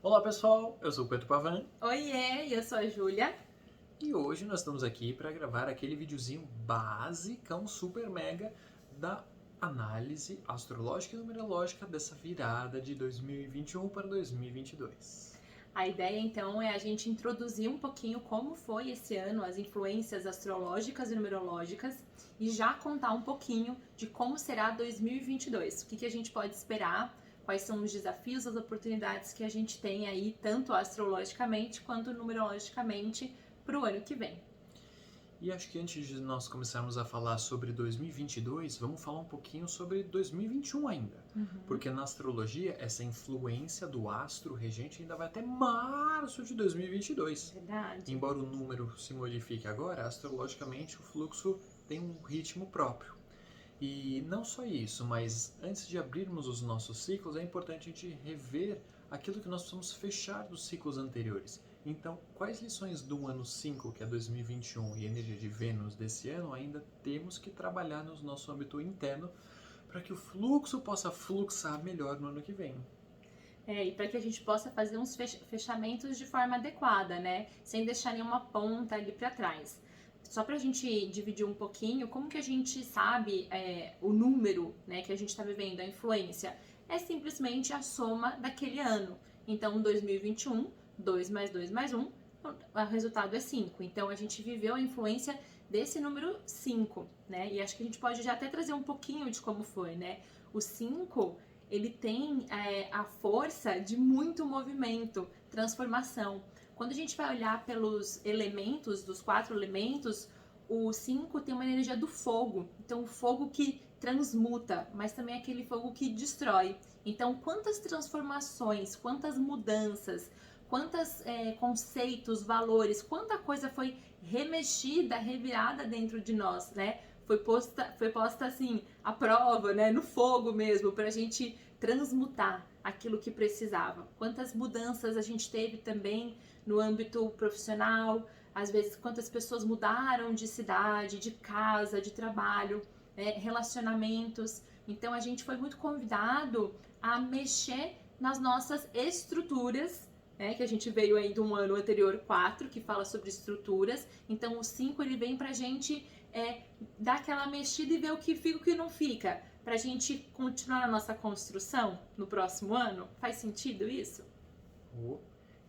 Olá pessoal, eu sou o Pedro Pavan Oiê, eu sou a Júlia. e hoje nós estamos aqui para gravar aquele videozinho basicão, super mega, da análise astrológica e numerológica dessa virada de 2021 para 2022. A ideia então é a gente introduzir um pouquinho como foi esse ano, as influências astrológicas e numerológicas e já contar um pouquinho de como será 2022. O que a gente pode esperar, quais são os desafios, as oportunidades que a gente tem aí, tanto astrologicamente quanto numerologicamente, para o ano que vem. E acho que antes de nós começarmos a falar sobre 2022, vamos falar um pouquinho sobre 2021 ainda. Porque na astrologia, essa influência do astro regente ainda vai até março de 2022. Verdade. Embora o número se modifique agora, astrologicamente o fluxo tem um ritmo próprio. E não só isso, mas antes de abrirmos os nossos ciclos, é importante a gente rever aquilo que nós precisamos fechar dos ciclos anteriores. Então, quais lições do ano 5, que é 2021, e energia de Vênus desse ano, ainda temos que trabalhar no nosso âmbito interno para que o fluxo possa fluxar melhor no ano que vem? E para que a gente possa fazer uns fechamentos de forma adequada, né? Sem deixar nenhuma ponta ali para trás. Só para a gente dividir um pouquinho, como que a gente sabe o número, né, que a gente está vivendo, a influência? É simplesmente a soma daquele ano. Então, 2021, 2 mais 2 mais 1, o resultado é 5. Então, a gente viveu a influência desse número 5, né? E acho que a gente pode já até trazer um pouquinho de como foi, né? O 5 ele tem a força de muito movimento, transformação. Quando a gente vai olhar pelos elementos, dos 4 elementos, o 5 tem uma energia do fogo. Então, o fogo que transmuta, mas também é aquele fogo que destrói. Então, quantas transformações, quantas mudanças, quantos conceitos, valores, quanta coisa foi remexida, revirada dentro de nós, né? Foi posta assim, à prova, né? No fogo mesmo, para a gente transmutar aquilo que precisava. Quantas mudanças a gente teve também no âmbito profissional, às vezes quantas pessoas mudaram de cidade, de casa, de trabalho, relacionamentos. Então a gente foi muito convidado a mexer nas nossas estruturas, que a gente veio aí de um ano anterior 4, que fala sobre estruturas. Então o 5 ele vem pra gente dar aquela mexida e ver o que fica e o que não fica, pra gente continuar a nossa construção no próximo ano. Faz sentido isso? Oh,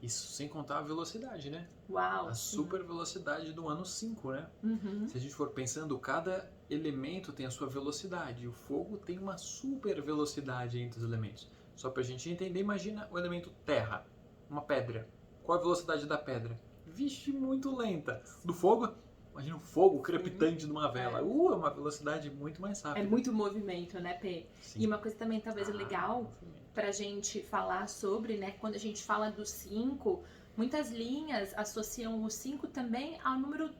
isso sem contar a velocidade, né? Uau, A sim. super velocidade do ano 5, né? Uhum. Se a gente for pensando, cada elemento tem a sua velocidade. O fogo tem uma super velocidade entre os elementos. Só pra gente entender, imagina o elemento terra, uma pedra. Qual a velocidade da pedra? Vixe, muito lenta. Do fogo, imagina o fogo Sim. crepitante de uma vela. É. É uma velocidade muito mais É rápida. muito movimento, né, P? E Sim. uma coisa também talvez legal Movimento. pra gente falar sobre, né, quando a gente fala do 5, muitas linhas associam o 5 também ao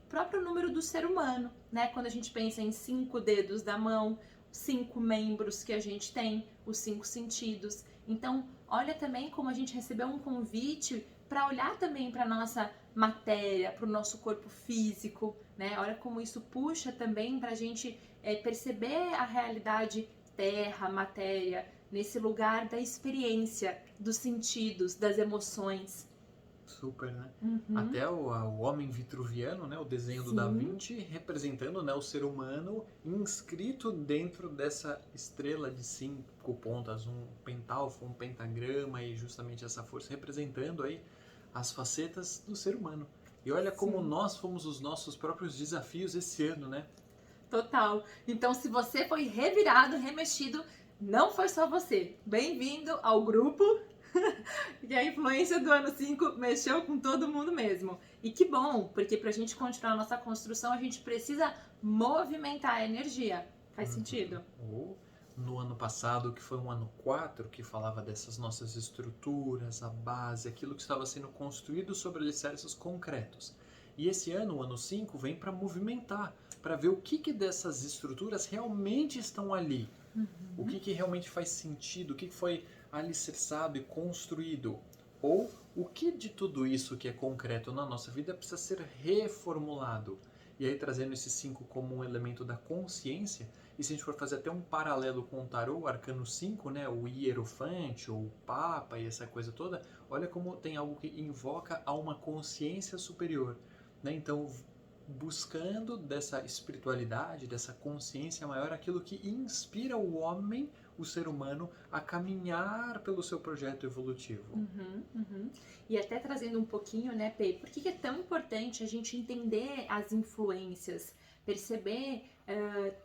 próprio número do ser humano, né? Quando a gente pensa em 5 dedos da mão, 5 membros que a gente tem, os 5 sentidos. Então, olha também como a gente recebeu um convite para olhar também para nossa matéria, para o nosso corpo físico, né? Olha como isso puxa também para a gente perceber a realidade terra, matéria, nesse lugar da experiência, dos sentidos, das emoções. Super, né? Uhum. Até o homem vitruviano, né? O desenho do Da Sim, Vinci, representando, né, o ser humano inscrito dentro dessa estrela de 5 pontas, um pentalfo, um pentagrama e justamente essa força representando aí as facetas do ser humano. E olha como sim. nós fomos os nossos próprios desafios esse ano, né? Total. Então, se você foi revirado, remexido, não foi só você. Bem-vindo ao grupo. E a influência do ano 5 mexeu com todo mundo mesmo. E que bom, porque pra gente continuar a nossa construção, a gente precisa movimentar a energia. Faz sentido? Ou no ano passado, que foi um ano 4 que falava dessas nossas estruturas, a base, aquilo que estava sendo construído sobre alicerces concretos. E esse ano, o ano 5 vem para movimentar, para ver o que dessas estruturas realmente estão ali. O que realmente faz sentido, o que foi alicerçado e construído. Ou o que de tudo isso que é concreto na nossa vida precisa ser reformulado. E aí trazendo esse 5 como um elemento da consciência, e se a gente for fazer até um paralelo com o tarô, o arcano 5, né, o hierofante ou o papa e essa coisa toda, olha como tem algo que invoca a uma consciência superior, né? Então, buscando dessa espiritualidade, dessa consciência maior, aquilo que inspira o homem, o ser humano, a caminhar pelo seu projeto evolutivo. E até trazendo um pouquinho, né, Pê, por que é tão importante a gente entender as influências, perceber,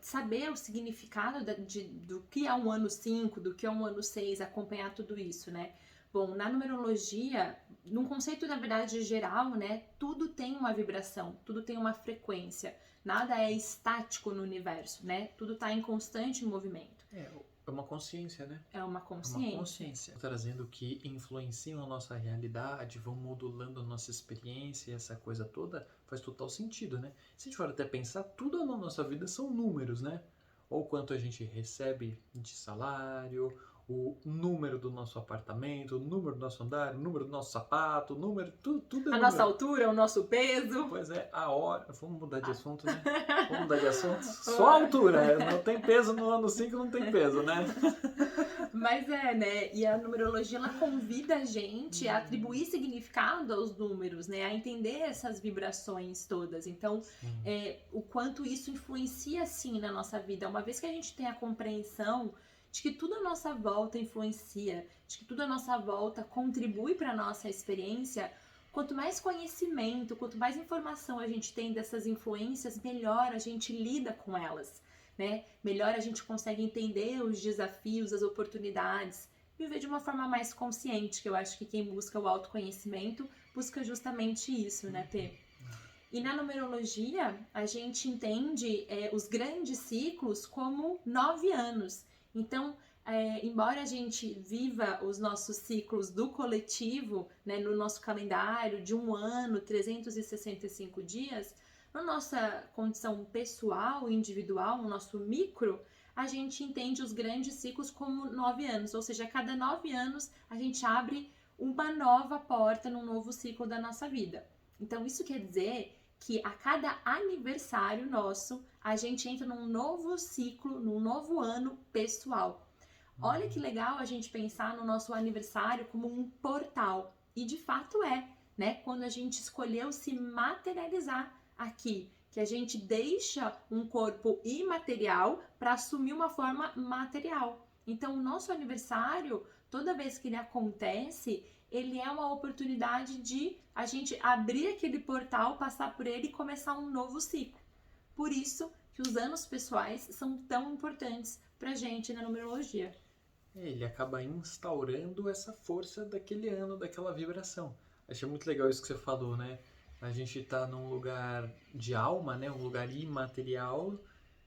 saber o significado do que é um ano 5, do que é um ano 6, acompanhar tudo isso, né? Bom, na numerologia, num conceito, na verdade, geral, né, tudo tem uma vibração, tudo tem uma frequência, nada é estático no universo, né? Tudo está em constante movimento. É uma consciência, né? É uma É consciência. uma consciência. Trazendo que influenciam a nossa realidade, vão modulando a nossa experiência, essa coisa toda faz total sentido, né? Se a gente for até pensar, tudo na nossa vida são números, né? Ou quanto a gente recebe de salário, o número do nosso apartamento, o número do nosso andar, o número do nosso sapato, o número, tudo é A número. nossa altura, o nosso peso. Pois é, a hora. Vamos mudar de assunto, né? Vamos mudar de assunto? Só a altura, não tem peso no ano 5, não tem peso, né? Mas né? E a numerologia, ela convida a gente a atribuir significado aos números, né? A entender essas vibrações todas. Então, o quanto isso influencia, sim, na nossa vida. Uma vez que a gente tem a compreensão de que tudo à nossa volta influencia, de que tudo à nossa volta contribui para a nossa experiência, quanto mais conhecimento, quanto mais informação a gente tem dessas influências, melhor a gente lida com elas, né? Melhor a gente consegue entender os desafios, as oportunidades, viver de uma forma mais consciente, que eu acho que quem busca o autoconhecimento busca justamente isso, né, Pê? E na numerologia, a gente entende os grandes ciclos como 9 anos. Então, embora a gente viva os nossos ciclos do coletivo, né, no nosso calendário de um ano, 365 dias, na nossa condição pessoal, individual, no nosso micro, a gente entende os grandes ciclos como 9 anos. Ou seja, a cada 9 anos a gente abre uma nova porta num novo ciclo da nossa vida. Então, isso quer dizer que a cada aniversário nosso, a gente entra num novo ciclo, num novo ano pessoal. Olha que legal a gente pensar no nosso aniversário como um portal. E de fato né? Quando a gente escolheu se materializar aqui, que a gente deixa um corpo imaterial para assumir uma forma material. Então, o nosso aniversário, toda vez que ele acontece, ele é uma oportunidade de a gente abrir aquele portal, passar por ele e começar um novo ciclo. Por isso que os anos pessoais são tão importantes pra gente na numerologia. Ele acaba instaurando essa força daquele ano, daquela vibração. Achei muito legal isso que você falou, né? A gente está num lugar de alma, né? Um lugar imaterial,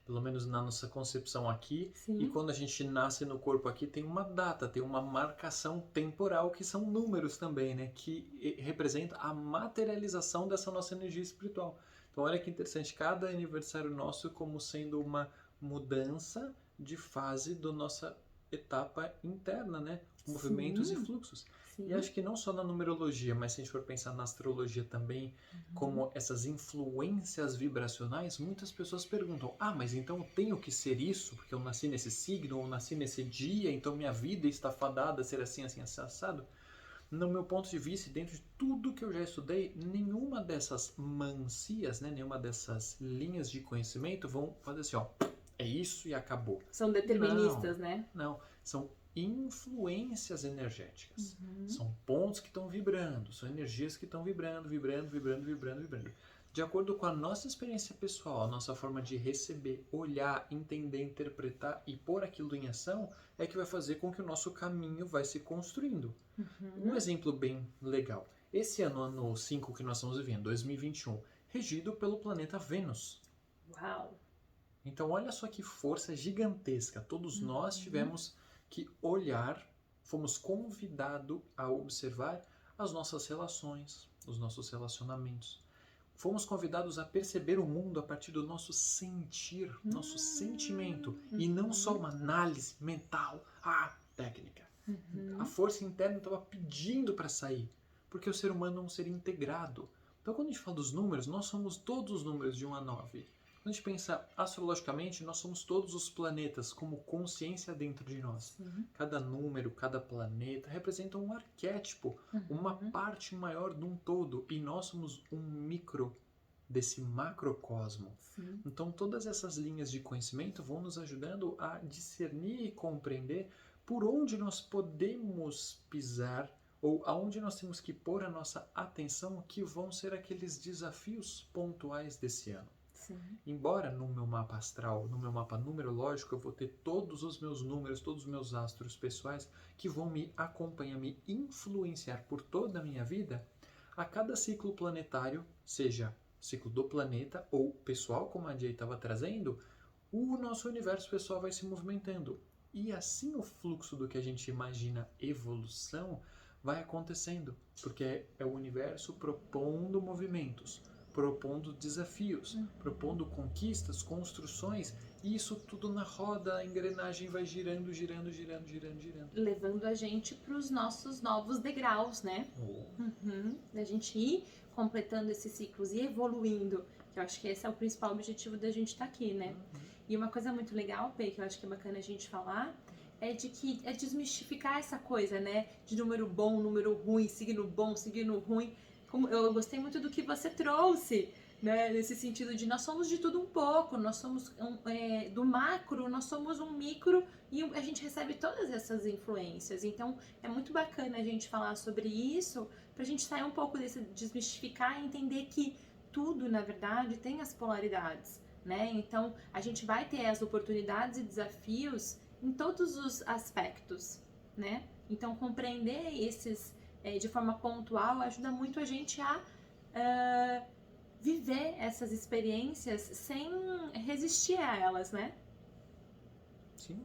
pelo menos na nossa concepção aqui. Sim. E quando a gente nasce no corpo aqui, tem uma data, tem uma marcação temporal, que são números também, né? Que representa a materialização dessa nossa energia espiritual. Então, olha que interessante, cada aniversário nosso como sendo uma mudança de fase da nossa etapa interna, né? Movimentos e fluxos. Sim. E acho que não só na numerologia, mas se a gente for pensar na astrologia também, como essas influências vibracionais, muitas pessoas perguntam: ah, mas então eu tenho que ser isso, porque eu nasci nesse signo, ou nasci nesse dia, então minha vida está fadada a ser assim, assim, assado? No meu ponto de vista, dentro de tudo que eu já estudei, nenhuma dessas mancias, né, nenhuma dessas linhas de conhecimento vão fazer assim, ó, é isso e acabou. São deterministas, né? Não, são influências energéticas. São pontos que estão vibrando, são energias que estão vibrando. De acordo com a nossa experiência pessoal, a nossa forma de receber, olhar, entender, interpretar e pôr aquilo em ação, é que vai fazer com que o nosso caminho vai se construindo. Um exemplo bem legal. Esse ano 5 que nós estamos vivendo, 2021, regido pelo planeta Vênus. Uau! Então, olha só que força gigantesca. Todos nós tivemos que olhar, fomos convidados a observar as nossas relações, os nossos relacionamentos. Fomos convidados a perceber o mundo a partir do nosso sentir, nosso sentimento. E não só uma análise mental, técnica. A força interna estava pedindo para sair. Porque o ser humano é um ser integrado. Então, quando a gente fala dos números, nós somos todos os números de 1 a 9. Quando a gente pensa astrologicamente, nós somos todos os planetas como consciência dentro de nós. Cada número, cada planeta representa um arquétipo, uma parte maior de um todo. E nós somos um micro desse macrocosmo. Então, todas essas linhas de conhecimento vão nos ajudando a discernir e compreender por onde nós podemos pisar ou aonde nós temos que pôr a nossa atenção, que vão ser aqueles desafios pontuais desse ano. Embora no meu mapa astral, no meu mapa numerológico, eu vou ter todos os meus números, todos os meus astros pessoais que vão me acompanhar, me influenciar por toda a minha vida, a cada ciclo planetário, seja ciclo do planeta ou pessoal, como a Jay estava trazendo, o nosso universo pessoal vai se movimentando. E assim o fluxo do que a gente imagina evolução vai acontecendo, porque é o universo propondo movimentos, propondo desafios, propondo conquistas, construções, e isso tudo na roda, a engrenagem vai girando, girando, girando, girando, girando. Levando a gente para os nossos novos degraus, né? Da gente ir completando esses ciclos e evoluindo, que eu acho que esse é o principal objetivo da gente estar aqui, né? E uma coisa muito legal, Pê, que eu acho que é bacana a gente falar, é desmistificar essa coisa, né? De número bom, número ruim, signo bom, signo ruim. Como eu gostei muito do que você trouxe, né? Nesse sentido de nós somos de tudo um pouco, nós somos do macro, nós somos um micro e a gente recebe todas essas influências. Então é muito bacana a gente falar sobre isso, pra gente sair um pouco desse desmistificar e entender que tudo, na verdade, tem as polaridades, né? Então a gente vai ter as oportunidades e desafios em todos os aspectos, né? Então compreender esses de forma pontual ajuda muito a gente a viver essas experiências sem resistir a elas, né? Sim.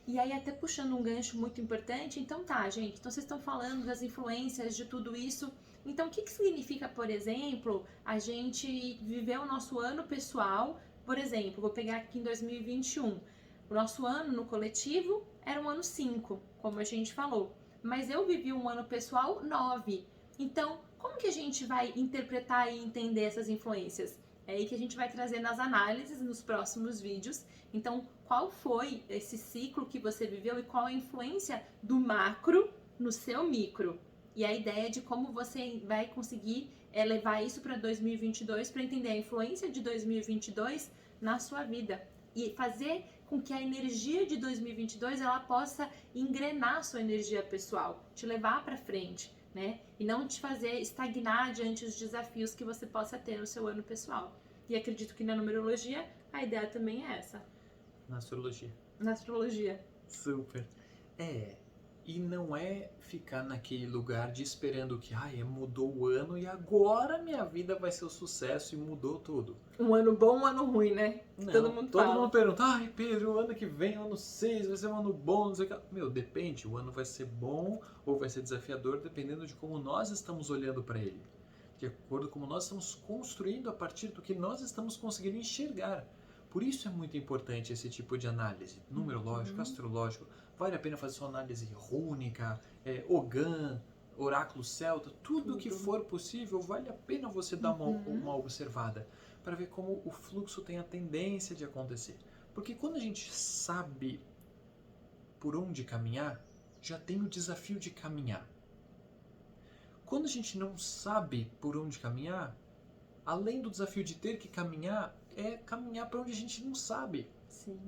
E aí até puxando um gancho muito importante, então tá, gente, então vocês estão falando das influências de tudo isso, então o que significa, por exemplo, a gente viver o nosso ano pessoal, por exemplo, vou pegar aqui em 2021, o nosso ano no coletivo era um ano 5, como a gente falou, mas eu vivi um ano pessoal 9, então como que a gente vai interpretar e entender essas influências? É aí que a gente vai trazer nas análises nos próximos vídeos. Então, qual foi esse ciclo que você viveu e qual a influência do macro no seu micro? E a ideia de como você vai conseguir levar isso para 2022 para entender a influência de 2022 na sua vida e fazer com que a energia de 2022 ela possa engrenar a sua energia pessoal, te levar para frente, né? E não te fazer estagnar diante dos desafios que você possa ter no seu ano pessoal. E acredito que na numerologia a ideia também é essa. Na astrologia. Na astrologia. Super. E não é ficar naquele lugar de esperando que mudou o ano e agora minha vida vai ser um sucesso e mudou tudo. Um ano bom, um ano ruim, né? Não, todo mundo pergunta, Pedro, o ano que vem, o ano 6, vai ser um ano bom, não sei o que. Meu, depende, o ano vai ser bom ou vai ser desafiador, dependendo de como nós estamos olhando para ele. De acordo com como nós estamos construindo a partir do que nós estamos conseguindo enxergar. Por isso é muito importante esse tipo de análise, numerológico, astrológico. Vale a pena fazer sua análise rúnica, Ogã, oráculo celta, tudo que for possível, vale a pena você dar uma observada para ver como o fluxo tem a tendência de acontecer. Porque quando a gente sabe por onde caminhar, já tem o desafio de caminhar. Quando a gente não sabe por onde caminhar, além do desafio de ter que caminhar, é caminhar para onde a gente não sabe.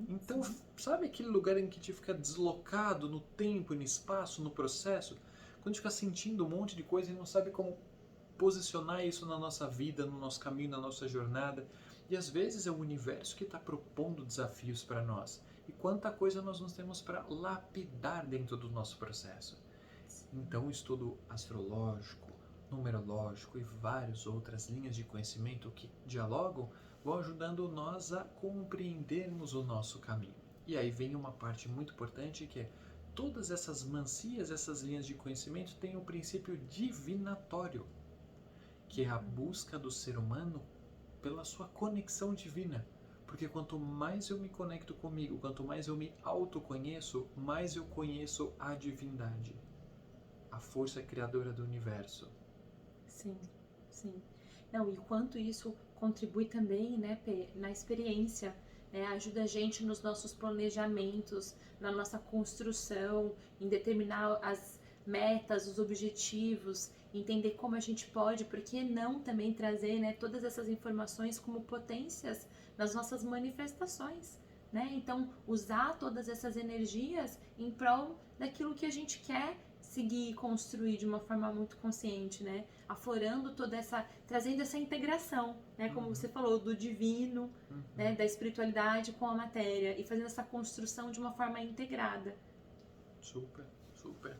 Então, sabe aquele lugar em que a gente fica deslocado no tempo e no espaço, no processo? Quando a gente fica sentindo um monte de coisa e não sabe como posicionar isso na nossa vida, no nosso caminho, na nossa jornada. E às vezes é o universo que está propondo desafios para nós. E quanta coisa nós não temos para lapidar dentro do nosso processo. Então, o estudo astrológico, numerológico e várias outras linhas de conhecimento que dialogam vão ajudando nós a compreendermos o nosso caminho. E aí vem uma parte muito importante que é todas essas mancias, essas linhas de conhecimento têm o princípio divinatório, que é a busca do ser humano pela sua conexão divina. Porque quanto mais eu me conecto comigo, quanto mais eu me autoconheço, mais eu conheço a divindade, a força criadora do universo. Sim. Sim. Não, e quanto isso contribui também, né, Pê, na experiência, né, ajuda a gente nos nossos planejamentos, na nossa construção, em determinar as metas, os objetivos, entender como a gente pode, por que não também trazer, né, todas essas informações como potências nas nossas manifestações, né? Então, usar todas essas energias em prol daquilo que a gente quer seguir e construir de uma forma muito consciente, né? Aflorando toda essa, trazendo essa integração, né? Como você falou, do divino, né? Da espiritualidade com a matéria e fazendo essa construção de uma forma integrada. Super, super.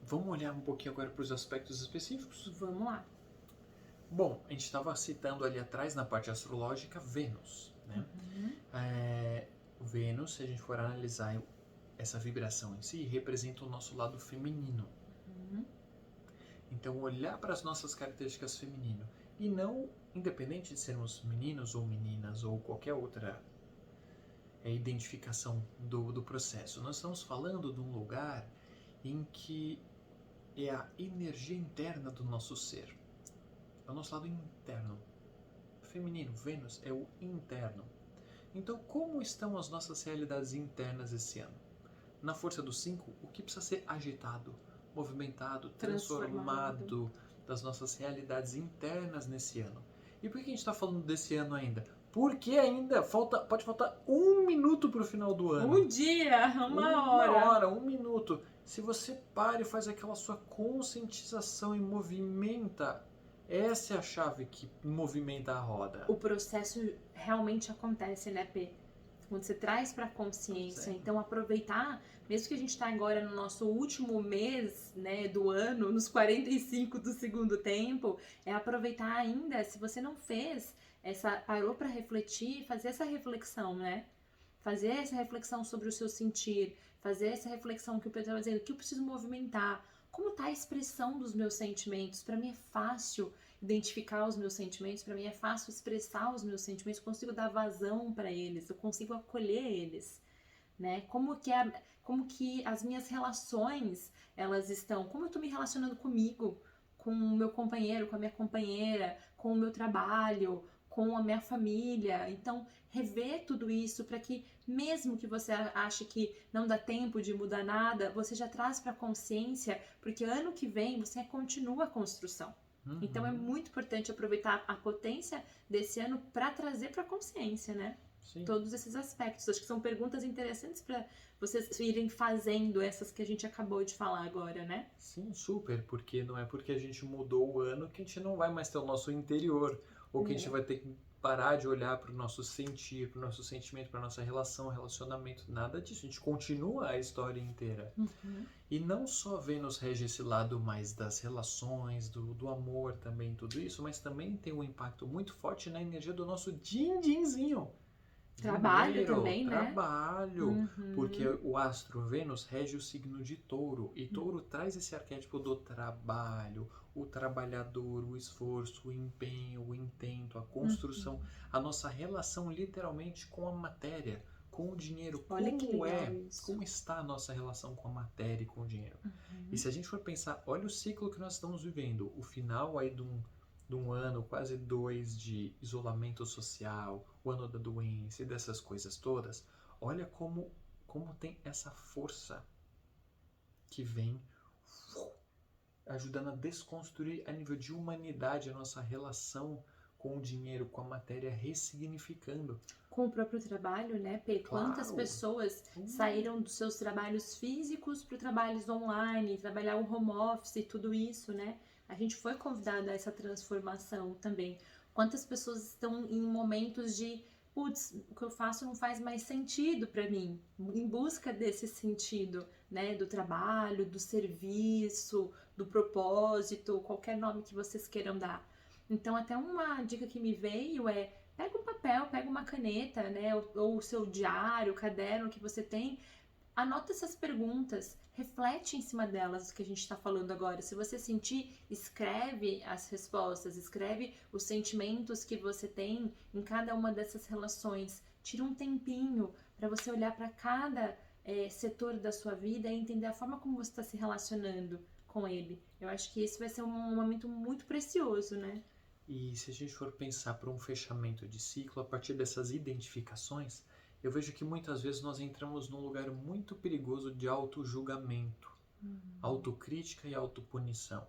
Vamos olhar um pouquinho agora para os aspectos específicos? Vamos lá. Bom, a gente estava citando ali atrás na parte astrológica Vênus, né? O Vênus, se a gente for analisar essa vibração em si, representa o nosso lado feminino. Então, olhar para as nossas características feminino e não, independente de sermos meninos ou meninas ou qualquer outra identificação do processo, nós estamos falando de um lugar em que é a energia interna do nosso ser. É o nosso lado interno. Feminino, Vênus, é o interno. Então, como estão as nossas realidades internas esse ano? Na força dos 5, o que precisa ser agitado, movimentado, transformado das nossas realidades internas nesse ano? E por que a gente está falando desse ano ainda? Porque ainda pode faltar 1 minuto para o final do ano. Um dia, uma hora. 1 minuto. Se você para e faz aquela sua conscientização e movimenta, essa é a chave que movimenta a roda. O processo realmente acontece, né, Pê? Quando você traz para a consciência. Sim. Então, aproveitar, mesmo que a gente está agora no nosso último mês, né, do ano, nos 45 do segundo tempo, é aproveitar ainda, se você não fez, parou para refletir, fazer essa reflexão, né? Fazer essa reflexão sobre o seu sentir, fazer essa reflexão que o Pedro estava dizendo, que eu preciso movimentar. Como está a expressão dos meus sentimentos? Para mim é fácil identificar os meus sentimentos, para mim é fácil expressar os meus sentimentos, eu consigo dar vazão para eles, eu consigo acolher eles, né? Como que as minhas relações, elas estão, como eu estou me relacionando comigo, com o meu companheiro, com a minha companheira, com o meu trabalho, com a minha família. Então, rever tudo isso para que, mesmo que você ache que não dá tempo de mudar nada, você já traz para a consciência, porque ano que vem você continua a construção. Então, é muito importante aproveitar a potência desse ano para trazer para a consciência, né? Sim. Todos esses aspectos. Acho que são perguntas interessantes para vocês irem fazendo essas que a gente acabou de falar agora, né? Sim, super, porque não é porque a gente mudou o ano que a gente não vai mais ter o nosso interior, ou que a gente vai ter que parar de olhar para o nosso sentir, para o nosso sentimento, para a nossa relação, relacionamento, nada disso. A gente continua a história inteira. E não só Vênus rege esse lado mais das relações, do amor também, tudo isso, mas também tem um impacto muito forte na energia do nosso din-dinzinho. Trabalho também, né? Trabalho, porque o astro Vênus rege o signo de Touro, e Touro traz esse arquétipo do trabalho, o trabalhador, o esforço, o empenho, o intento, a construção, a nossa relação literalmente com a matéria, com o dinheiro. Olha que legal isso. Como está a nossa relação com a matéria e com o dinheiro? E se a gente for pensar, olha o ciclo que nós estamos vivendo, o final aí de um ano, quase 2 de isolamento social, o ano da doença e dessas coisas todas, olha como tem essa força que vem ajudando a desconstruir a nível de humanidade a nossa relação com o dinheiro, com a matéria, ressignificando. Com o próprio trabalho, né, Pê? Claro. Quantas pessoas saíram dos seus trabalhos físicos para trabalhos online, trabalhar o home office e tudo isso, né? A gente foi convidado a essa transformação também. Quantas pessoas estão em momentos de, putz, o que eu faço não faz mais sentido para mim, em busca desse sentido, né, do trabalho, do serviço, do propósito, qualquer nome que vocês queiram dar. Então, até uma dica que me veio é, pega um papel, pega uma caneta, né, ou o seu diário, o caderno que você tem, anota essas perguntas, reflete em cima delas, o que a gente está falando agora. Se você sentir, escreve as respostas, escreve os sentimentos que você tem em cada uma dessas relações. Tira um tempinho para você olhar para cada setor da sua vida e entender a forma como você está se relacionando com ele. Eu acho que esse vai ser um momento muito precioso, né? E se a gente for pensar para um fechamento de ciclo, a partir dessas identificações, eu vejo que muitas vezes nós entramos num lugar muito perigoso de auto-julgamento, autocrítica e autopunição.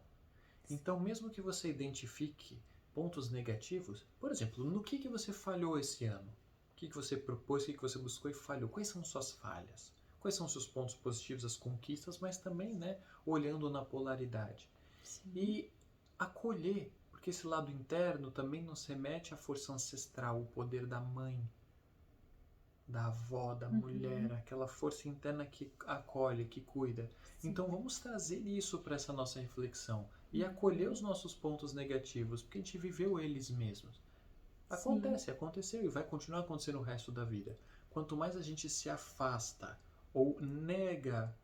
Então, mesmo que você identifique pontos negativos, por exemplo, no que você falhou esse ano? O que você propôs, o que você buscou e falhou? Quais são suas falhas? Quais são os seus pontos positivos, as conquistas, mas também, né, olhando na polaridade. Sim. E acolher, porque esse lado interno também nos remete à força ancestral, o poder da mãe, da avó, da mulher, aquela força interna que acolhe, que cuida. Sim. Então vamos trazer isso para essa nossa reflexão e acolher os nossos pontos negativos, porque a gente viveu eles mesmos. Acontece, aconteceu e vai continuar acontecendo o resto da vida. Quanto mais a gente se afasta ou nega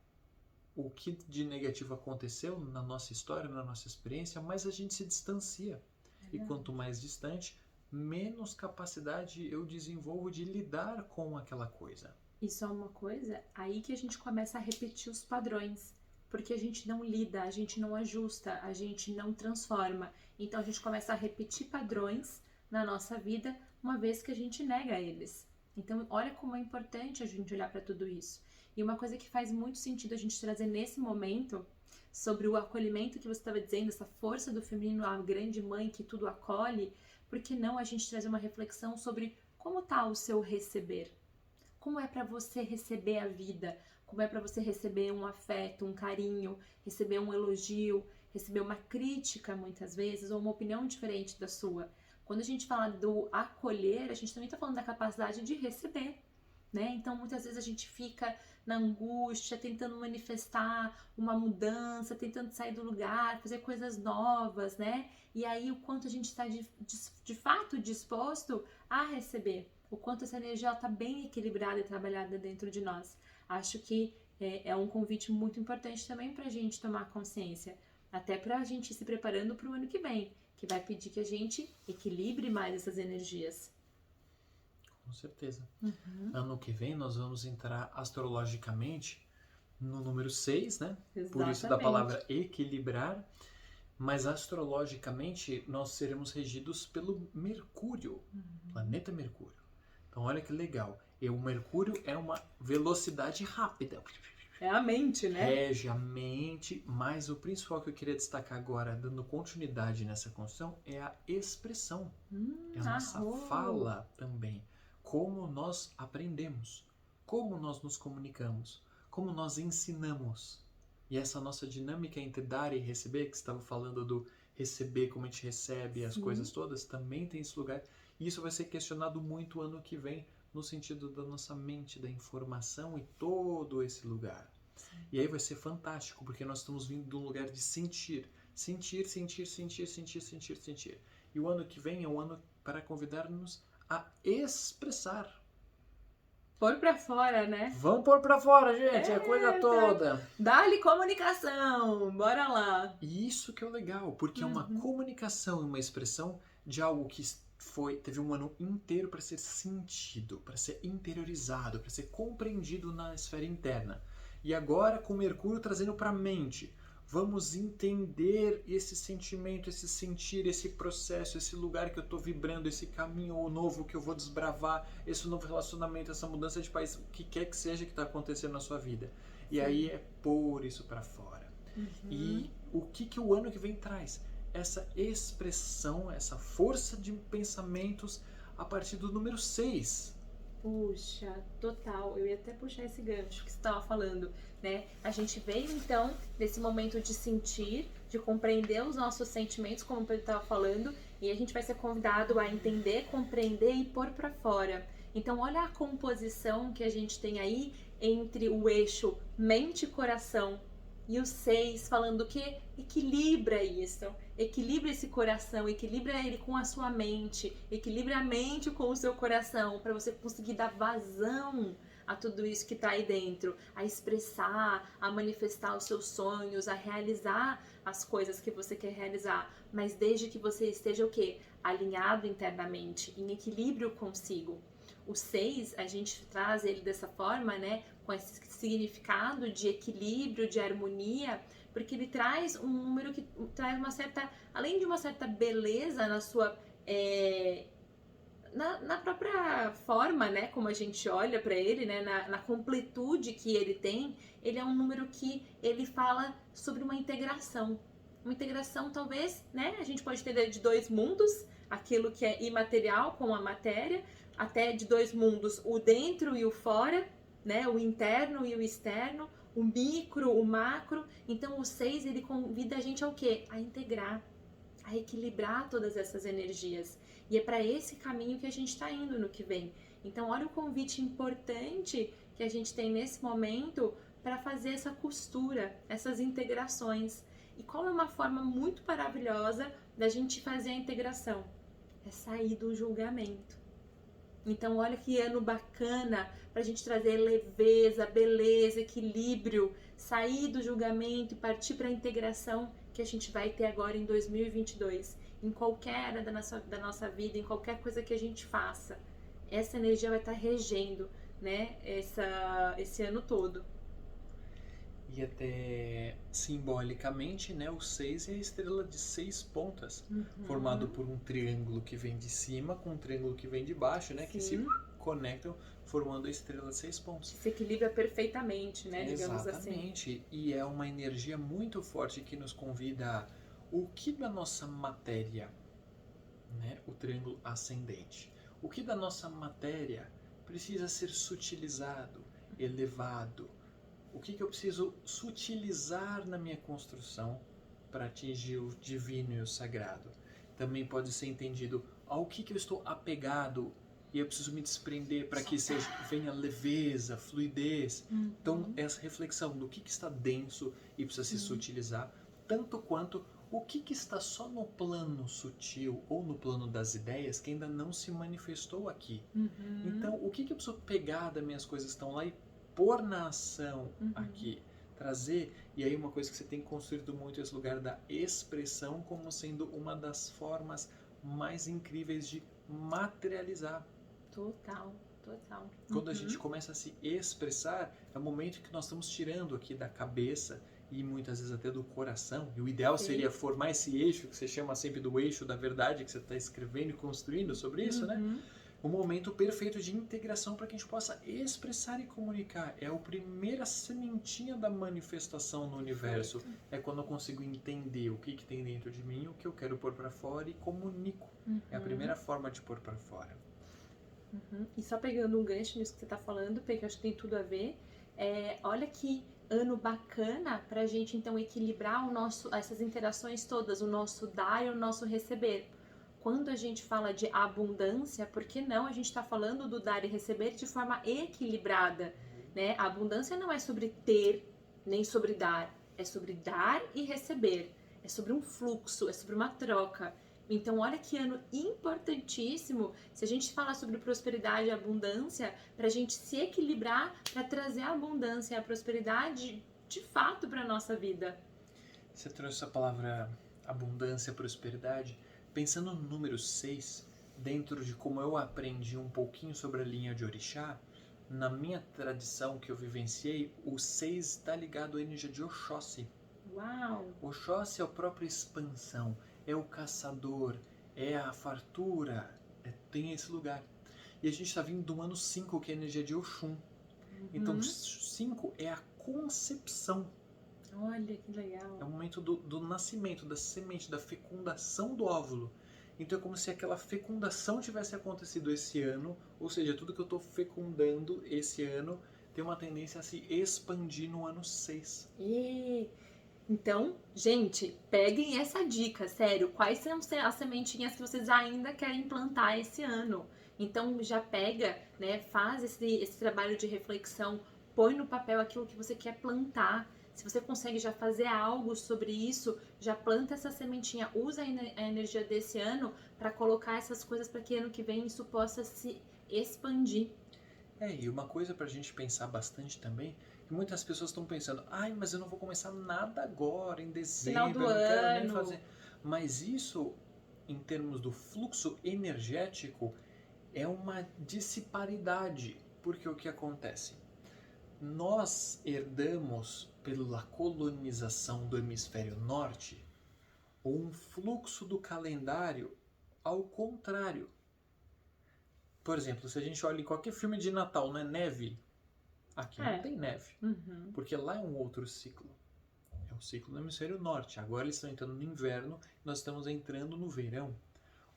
o que de negativo aconteceu na nossa história, na nossa experiência, mais a gente se distancia. E quanto mais distante, menos capacidade eu desenvolvo de lidar com aquela coisa. Isso é uma coisa aí que a gente começa a repetir os padrões, porque a gente não lida, a gente não ajusta, a gente não transforma. Então a gente começa a repetir padrões na nossa vida, uma vez que a gente nega eles. Então olha como é importante a gente olhar para tudo isso. E uma coisa que faz muito sentido a gente trazer nesse momento, sobre o acolhimento que você estava dizendo, essa força do feminino, a grande mãe que tudo acolhe, por que não a gente trazer uma reflexão sobre como está o seu receber? Como é para você receber a vida? Como é para você receber um afeto, um carinho, receber um elogio, receber uma crítica muitas vezes, ou uma opinião diferente da sua? Quando a gente fala do acolher, a gente também está falando da capacidade de receber, né? Então muitas vezes a gente fica na angústia, tentando manifestar uma mudança, tentando sair do lugar, fazer coisas novas, né? E aí o quanto a gente está de fato disposto a receber, o quanto essa energia está bem equilibrada e trabalhada dentro de nós. Acho que é um convite muito importante também para a gente tomar consciência, até para a gente ir se preparando para o ano que vem, que vai pedir que a gente equilibre mais essas energias. Com certeza. Ano que vem nós vamos entrar astrologicamente no número 6, né? Exatamente. Por isso da palavra equilibrar. Mas astrologicamente nós seremos regidos pelo Mercúrio, planeta Mercúrio. Então olha que legal. E o Mercúrio é uma velocidade rápida. É a mente, né? Rege a mente, mas o principal que eu queria destacar agora, dando continuidade nessa construção, é a expressão. É a nossa fala também. Como nós aprendemos, como nós nos comunicamos, como nós ensinamos. E essa nossa dinâmica entre dar e receber, que você estava falando do receber, como a gente recebe as coisas todas, também tem esse lugar. E isso vai ser questionado muito ano que vem, no sentido da nossa mente, da informação e todo esse lugar. Sim. E aí vai ser fantástico, porque nós estamos vindo de um lugar de sentir. Sentir, sentir, sentir, sentir, sentir, sentir. E o ano que vem é um ano para convidar-nos a expressar. Pôr pra fora, né? Vamos pôr pra fora, gente, a coisa toda. Dá-lhe comunicação, bora lá. E isso que é o legal, porque é uma comunicação e uma expressão de algo que teve um ano inteiro para ser sentido, para ser interiorizado, para ser compreendido na esfera interna. E agora com Mercúrio trazendo para a mente. Vamos entender esse sentimento, esse sentir, esse processo, esse lugar que eu estou vibrando, esse caminho novo que eu vou desbravar, esse novo relacionamento, essa mudança de país, o que quer que seja que está acontecendo na sua vida. E aí é pôr isso para fora. E o que o ano que vem traz? Essa expressão, essa força de pensamentos a partir do número 6. Puxa, total. Eu ia até puxar esse gancho que você estava falando, né? A gente veio, então, desse momento de sentir, de compreender os nossos sentimentos, como o Pedro estava falando, e a gente vai ser convidado a entender, compreender e pôr para fora. Então, olha a composição que a gente tem aí entre o eixo mente e coração e o 6 falando que equilibra isso, equilibra esse coração, equilibra ele com a sua mente, equilibra a mente com o seu coração, para você conseguir dar vazão a tudo isso que está aí dentro, a expressar, a manifestar os seus sonhos, a realizar as coisas que você quer realizar, mas desde que você esteja o quê? Alinhado internamente, em equilíbrio consigo. O 6, a gente traz ele dessa forma, né? Com esse significado de equilíbrio, de harmonia, porque ele traz um número que traz uma certa, além de uma certa beleza na sua na própria forma, né, como a gente olha para ele, né, na completude que ele tem, ele é um número que ele fala sobre uma integração. Uma integração, talvez, né, a gente pode ter de dois mundos, aquilo que é imaterial com a matéria, até de dois mundos, o dentro e o fora, né, o interno e o externo, o micro, o macro. Então, o 6, ele convida a gente ao quê? A integrar, a equilibrar todas essas energias. E é para esse caminho que a gente está indo no que vem. Então, olha o convite importante que a gente tem nesse momento para fazer essa costura, essas integrações. E qual é uma forma muito maravilhosa da gente fazer a integração? É sair do julgamento. Então, olha que ano bacana para a gente trazer leveza, beleza, equilíbrio, sair do julgamento e partir para a integração que a gente vai ter agora em 2022, em qualquer área da nossa vida, em qualquer coisa que a gente faça. Essa energia vai estar regendo, né, esse ano todo. E até simbolicamente, né, o 6 é a estrela de 6 pontas, formado por um triângulo que vem de cima com um triângulo que vem de baixo, né, que se conectam formando a estrela de 6 pontos. Se equilibra perfeitamente, né, digamos assim. Exatamente, e é uma energia muito forte que nos convida a o que da nossa matéria, né, o triângulo ascendente, o que da nossa matéria precisa ser sutilizado, elevado. O que eu preciso sutilizar na minha construção para atingir o divino e o sagrado? Também pode ser entendido ao que eu estou apegado e eu preciso me desprender para que venha leveza, fluidez. Então, essa reflexão do que está denso e precisa se sutilizar, tanto quanto o que está só no plano sutil ou no plano das ideias que ainda não se manifestou aqui. Então, o que eu preciso pegar das minhas coisas que estão lá e pôr na ação aqui, trazer, e aí uma coisa que você tem construído muito esse lugar da expressão como sendo uma das formas mais incríveis de materializar. Total, total. Quando a gente começa a se expressar, é o momento que nós estamos tirando aqui da cabeça e muitas vezes até do coração, e o ideal seria formar esse eixo, que você chama sempre do eixo da verdade, que você está escrevendo e construindo sobre isso, né? Um momento perfeito de integração para que a gente possa expressar e comunicar. É a primeira sementinha da manifestação no universo. É quando eu consigo entender o que tem dentro de mim, o que eu quero pôr para fora e comunico. É a primeira forma de pôr para fora. E só pegando um gancho nisso que você está falando, porque eu acho que tem tudo a ver, olha que ano bacana para a gente então equilibrar essas interações todas, o nosso dar e o nosso receber. Quando a gente fala de abundância, por que não a gente está falando do dar e receber de forma equilibrada, né? A abundância não é sobre ter, nem sobre dar. É sobre dar e receber. É sobre um fluxo, é sobre uma troca. Então, olha que ano importantíssimo se a gente falar sobre prosperidade e abundância, para a gente se equilibrar, para trazer a abundância e a prosperidade de fato para a nossa vida. Você trouxe a palavra abundância e prosperidade. Pensando no número 6, dentro de como eu aprendi um pouquinho sobre a linha de Orixá, na minha tradição que eu vivenciei, o 6 está ligado à energia de Oxóssi. Uau! Oxóssi é a própria expansão, é o caçador, é a fartura, tem esse lugar. E a gente está vindo do ano 5, que é a energia de Oxum. Então, 5 é a concepção. Olha que legal. É o momento do nascimento, da semente, da fecundação do óvulo. Então é como se aquela fecundação tivesse acontecido esse ano, ou seja, tudo que eu estou fecundando esse ano tem uma tendência a se expandir no ano 6. Então, gente, peguem essa dica, sério. Quais são as sementinhas que vocês ainda querem plantar esse ano? Então já pega, né? Faz esse trabalho de reflexão, põe no papel aquilo que você quer plantar. Se você consegue já fazer algo sobre isso, já planta essa sementinha, usa a energia desse ano para colocar essas coisas para que ano que vem isso possa se expandir. E uma coisa para a gente pensar bastante também, que muitas pessoas estão pensando, mas eu não vou começar nada agora, em dezembro, Final do eu não quero nem ano. fazer. Mas isso, em termos do fluxo energético, é uma disparidade, porque o que acontece? Nós herdamos, pela colonização do hemisfério norte, um fluxo do calendário ao contrário. Por exemplo, se a gente olha em qualquer filme de Natal, não é neve? Aqui não tem neve, porque lá é um outro ciclo. É o ciclo do hemisfério norte. Agora eles estão entrando no inverno, nós estamos entrando no verão.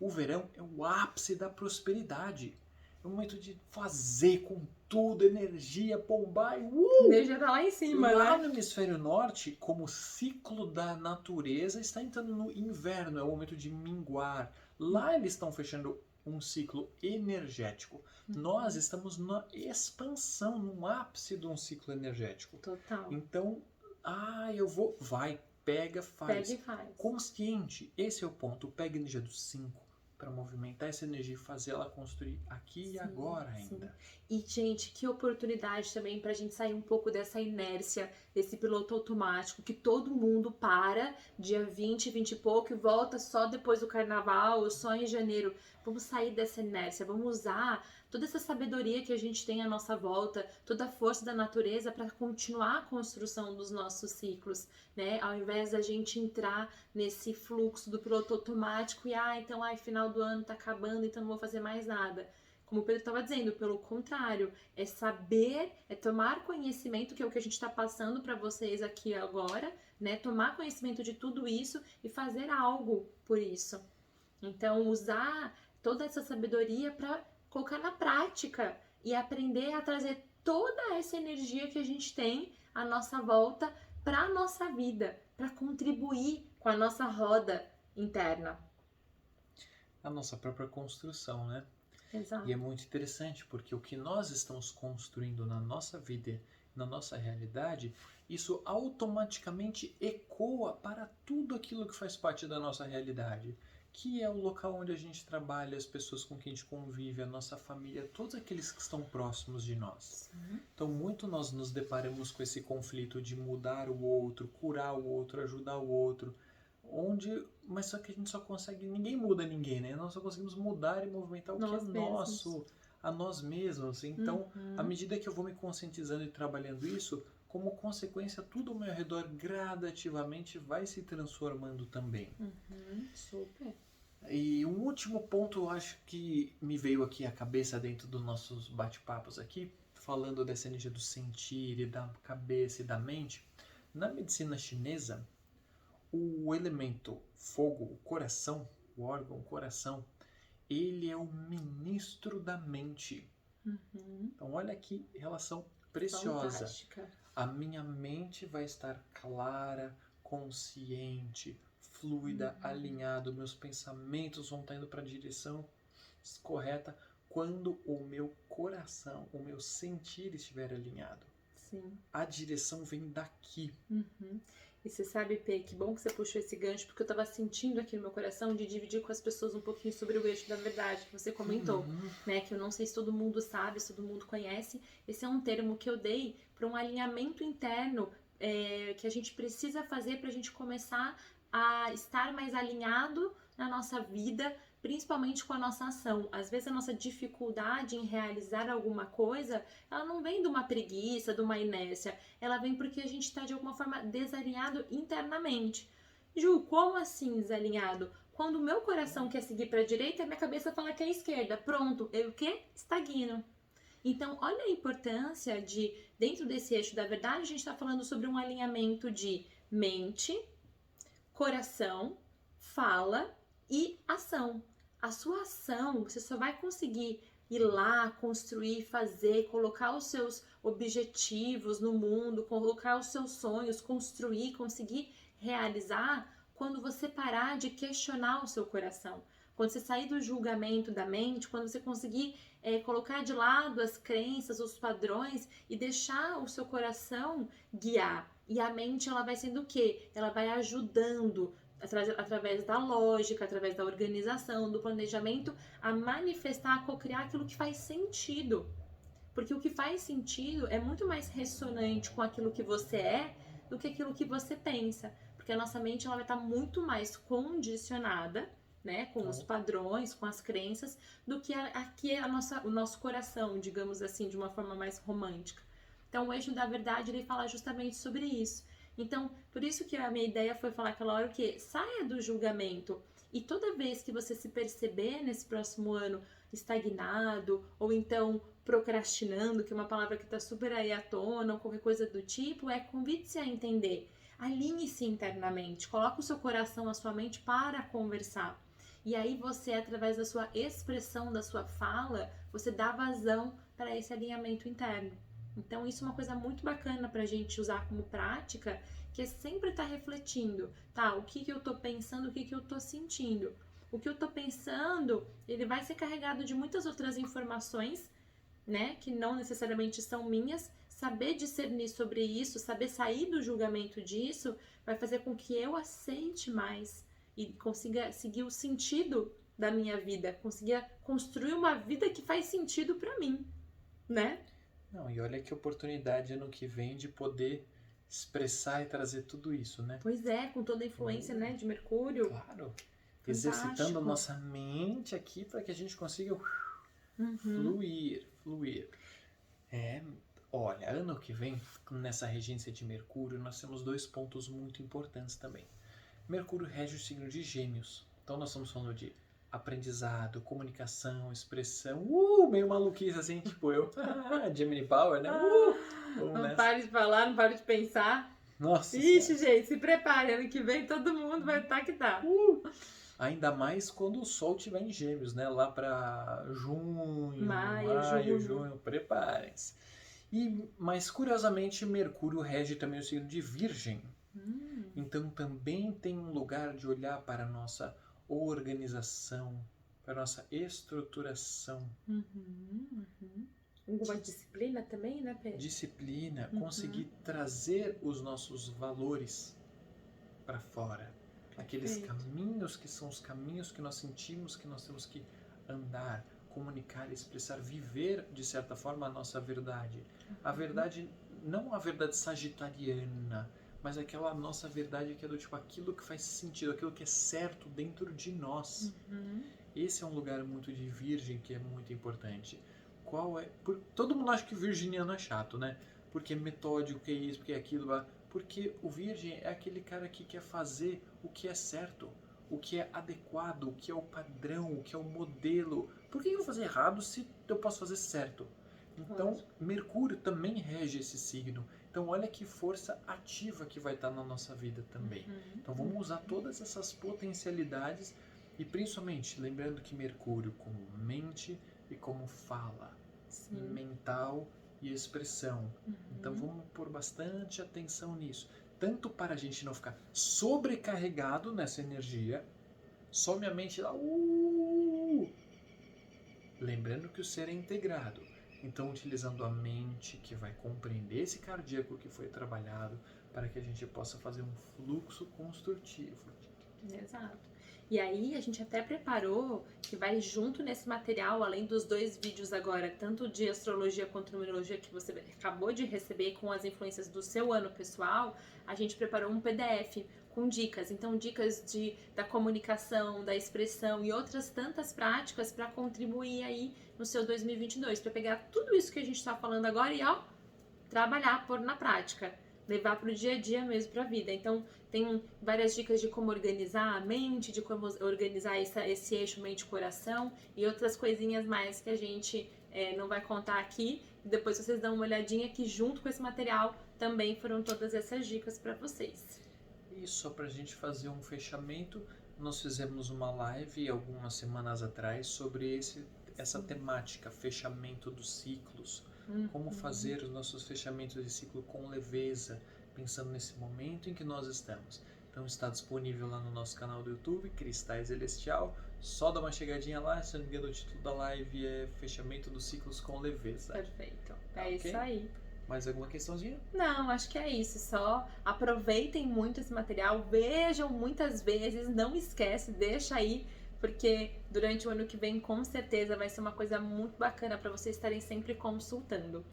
O verão é o ápice da prosperidade. É o momento de fazer com tudo, energia, pombar e A energia tá lá em cima, lá né? no hemisfério norte, como ciclo da natureza, está entrando no inverno, é o momento de minguar. Lá eles estão fechando um ciclo energético. Nós estamos na expansão, no ápice de um ciclo energético. Total. Então, eu vou, vai, pega, faz. Pega e faz. Consciente, esse é o ponto. Pega a energia do 5 para movimentar essa energia e fazer ela construir aqui e agora ainda. E, gente, que oportunidade também pra gente sair um pouco dessa inércia, desse piloto automático, que todo mundo para dia 20, 20 e pouco e volta só depois do carnaval ou só em janeiro. Vamos sair dessa inércia, vamos usar toda essa sabedoria que a gente tem à nossa volta, toda a força da natureza para continuar a construção dos nossos ciclos, né? Ao invés da gente entrar nesse fluxo do piloto automático e, então, final do ano tá acabando, então não vou fazer mais nada. Como o Pedro estava dizendo, pelo contrário, é saber, é tomar conhecimento, que é o que a gente está passando para vocês aqui agora, né? Tomar conhecimento de tudo isso e fazer algo por isso. Então, usar toda essa sabedoria para colocar na prática e aprender a trazer toda essa energia que a gente tem à nossa volta para a nossa vida, para contribuir com a nossa roda interna. A nossa própria construção, né? Exato. E é muito interessante, porque o que nós estamos construindo na nossa vida, na nossa realidade, isso automaticamente ecoa para tudo aquilo que faz parte da nossa realidade, que é o local onde a gente trabalha, as pessoas com quem a gente convive, a nossa família, todos aqueles que estão próximos de nós. Então, muito nós nos deparamos com esse conflito de mudar o outro, curar o outro, ajudar o outro, mas só que a gente só consegue, ninguém muda ninguém, né? Nós só conseguimos mudar e movimentar o que é nosso, a nós mesmos. Então, à medida que eu vou me conscientizando e trabalhando isso, como consequência, tudo ao meu redor gradativamente vai se transformando também. Super. E um último ponto, eu acho que me veio aqui à cabeça dentro dos nossos bate-papos aqui, falando dessa energia do sentir e da cabeça e da mente. Na medicina chinesa, o elemento fogo, o coração, o órgão, o coração, ele é o ministro da mente. Então, olha que relação preciosa. Fantástica. A minha mente vai estar clara, consciente, fluida, alinhada. Meus pensamentos vão estar indo para a direção correta quando o meu coração, o meu sentir estiver alinhado. Sim. A direção vem daqui. E você sabe, Pê, que bom que você puxou esse gancho, porque eu tava sentindo aqui no meu coração de dividir com as pessoas um pouquinho sobre o eixo da verdade, que você comentou, né? Que eu não sei se todo mundo sabe, se todo mundo conhece. Esse é um termo que eu dei para um alinhamento interno que a gente precisa fazer para a gente começar a estar mais alinhado na nossa vida, principalmente com a nossa ação. Às vezes a nossa dificuldade em realizar alguma coisa, ela não vem de uma preguiça, de uma inércia, ela vem porque a gente está de alguma forma desalinhado internamente. Ju, como assim desalinhado? Quando o meu coração quer seguir para a direita, a minha cabeça fala que é a esquerda. Pronto, eu o quê? Estagno. Então, olha a importância de, dentro desse eixo da verdade, a gente está falando sobre um alinhamento de mente, coração, fala e ação. A sua ação, você só vai conseguir ir lá, construir, fazer, colocar os seus objetivos no mundo, colocar os seus sonhos, construir, conseguir realizar quando você parar de questionar o seu coração. Quando você sair do julgamento da mente, quando você conseguir colocar de lado as crenças, os padrões e deixar o seu coração guiar. E a mente, ela vai sendo o quê? Ela vai ajudando através da lógica, através da organização, do planejamento, a manifestar, a cocriar aquilo que faz sentido. Porque o que faz sentido é muito mais ressonante com aquilo que você é do que aquilo que você pensa. Porque a nossa mente ela vai estar muito mais condicionada né, com os padrões, com as crenças, do que aqui é o nosso coração, digamos assim, de uma forma mais romântica. Então, o eixo da verdade, ele fala justamente sobre isso. Então, por isso que a minha ideia foi falar aquela hora o quê? Saia do julgamento. E toda vez que você se perceber nesse próximo ano estagnado, ou então procrastinando, que é uma palavra que está super aí à tona, ou qualquer coisa do tipo, convide-se a entender. Alinhe-se internamente, coloque o seu coração, a sua mente para conversar. E aí você, através da sua expressão, da sua fala, você dá vazão para esse alinhamento interno. Então isso é uma coisa muito bacana para a gente usar como prática, que é sempre estar refletindo, tá? O que eu tô pensando, o que eu tô sentindo. O que eu tô pensando, ele vai ser carregado de muitas outras informações, né? Que não necessariamente são minhas. Saber discernir sobre isso, saber sair do julgamento disso, vai fazer com que eu aceite mais e consiga seguir o sentido da minha vida, consiga construir uma vida que faz sentido para mim, né? Não, e olha que oportunidade ano que vem de poder expressar e trazer tudo isso, né? Pois é, com toda a influência, né, de Mercúrio. Claro. Fantástico. Exercitando a nossa mente aqui para que a gente consiga fluir. Olha, ano que vem, nessa regência de Mercúrio, nós temos 2 pontos muito importantes também. Mercúrio rege o signo de Gêmeos. Então nós estamos falando de aprendizado, comunicação, expressão, meio maluquice assim, tipo eu, Gemini Power, né? Não pare de falar, não pare de pensar. Nossa. Ixi, gente, se prepare, ano que vem todo mundo vai estar que tá. Ainda mais quando o Sol estiver em Gêmeos, né? Lá para junho, maio, junho, preparem-se. Mas curiosamente, Mercúrio rege também o signo de Virgem. Então também tem um lugar de olhar para a nossa organização, para a nossa estruturação. Alguma disciplina também, né, Pedro? Disciplina, conseguir trazer os nossos valores para fora. Aqueles caminhos que são os caminhos que nós sentimos que nós temos que andar, comunicar, expressar, viver, de certa forma, a nossa verdade. A verdade, não a verdade sagitariana, mas aquela nossa verdade que é do tipo aquilo que faz sentido, aquilo que é certo dentro de nós. Esse é um lugar muito de Virgem que é muito importante. Todo mundo acha que o virginiano é chato, né? Porque é metódico, que é isso, porque é aquilo. Porque o Virgem é aquele cara que quer fazer o que é certo, o que é adequado, o que é o padrão, o que é o modelo. Por que eu vou fazer errado se eu posso fazer certo? Então, Mercúrio também rege esse signo. Então, olha que força ativa que vai estar na nossa vida também. Então, vamos usar todas essas potencialidades e, principalmente, lembrando que Mercúrio como mente e como fala, mental e expressão. Então, vamos pôr bastante atenção nisso. Tanto para a gente não ficar sobrecarregado nessa energia, só minha mente lá... Lembrando que o ser é integrado. Então, utilizando a mente que vai compreender esse cardíaco que foi trabalhado para que a gente possa fazer um fluxo construtivo. Exato. E aí, a gente até preparou que vai junto nesse material, além dos 2 vídeos agora, tanto de astrologia quanto numerologia que você acabou de receber com as influências do seu ano pessoal, a gente preparou um PDF com dicas. Então, dicas da comunicação, da expressão e outras tantas práticas para contribuir aí no seu 2022, para pegar tudo isso que a gente está falando agora e, trabalhar, pôr na prática, levar para o dia a dia mesmo, para a vida. Então, tem várias dicas de como organizar a mente, de como organizar esse eixo mente-coração e outras coisinhas mais que a gente não vai contar aqui. Depois vocês dão uma olhadinha que junto com esse material também foram todas essas dicas para vocês. E só para a gente fazer um fechamento, nós fizemos uma live algumas semanas atrás sobre essa temática, fechamento dos ciclos. Como fazer os nossos fechamentos de ciclo com leveza, pensando nesse momento em que nós estamos. Então está disponível lá no nosso canal do YouTube, Cristais Celestial. Só dá uma chegadinha lá, se não me engano o título da live é Fechamento dos Ciclos com Leveza. Perfeito, isso aí. Mais alguma questãozinha? Não, acho que é isso. Só aproveitem muito esse material, vejam muitas vezes, não esquece, deixa aí, porque durante o ano que vem com certeza vai ser uma coisa muito bacana para vocês estarem sempre consultando.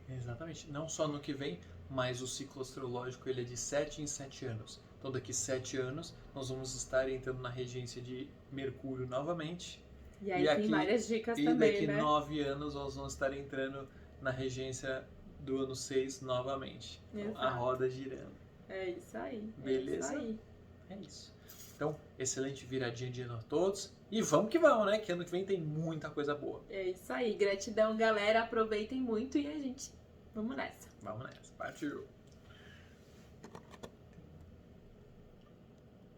Exatamente. Não só no que vem, mas o ciclo astrológico ele é de 7 em 7 anos. Então daqui 7 anos nós vamos estar entrando na regência de Mercúrio novamente. E aí E tem aqui- várias dicas E também, daqui né? 9 anos nós vamos estar entrando na regência do ano 6 novamente. Então, a Exato. roda girando. É isso aí. Beleza? É isso aí. É isso. Então, excelente viradinha de ano a todos. E vamos que vamos, né? Que ano que vem tem muita coisa boa. É isso aí. Gratidão, galera. Aproveitem muito e a gente. Vamos nessa. Vamos nessa. Partiu.